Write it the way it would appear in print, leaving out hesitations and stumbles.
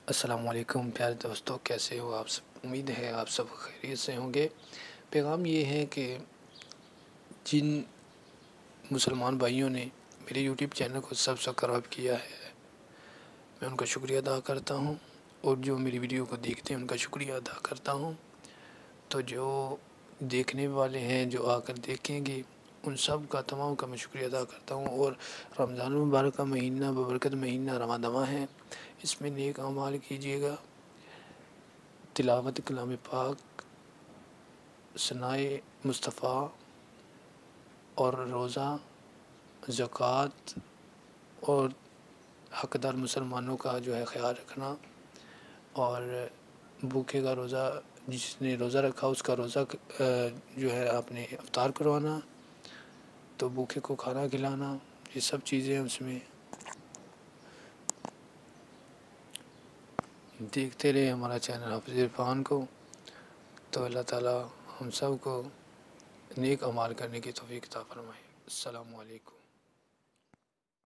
السلام علیکم پیارے دوستو، کیسے ہو آپ سب؟ امید ہے آپ سب خیریت سے ہوں گے۔ پیغام یہ ہے کہ جن مسلمان بھائیوں نے میرے یوٹیوب چینل کو سبسکرائب کیا ہے، میں ان کا شکریہ ادا کرتا ہوں، اور جو میری ویڈیو کو دیکھتے ہیں ان کا شکریہ ادا کرتا ہوں۔ تو جو دیکھنے والے ہیں، جو آ کر دیکھیں گے، ان سب کا تمام کا میں شکریہ ادا کرتا ہوں۔ اور رمضان المبارک کا مہینہ ببرکت مہینہ رماداں ہے، اس میں نیک اعمال کیجیے گا، تلاوت کلام پاک، ثنائے مصطفیٰ، اور روزہ، زکوٰۃ، اور حقدار مسلمانوں کا جو ہے خیال رکھنا، اور بھوکے کا روزہ، جس نے روزہ رکھا اس کا روزہ جو ہے آپ نے افطار کروانا، تو بھوکے کو کھانا کھلانا، یہ سب چیزیں اس میں دیکھتے رہے ہمارا چینل حافظ عرفان کو، تو اللہ تعالی ہم سب کو نیک اعمال کرنے کی توفیق عطا فرمائے۔ السلام علیکم۔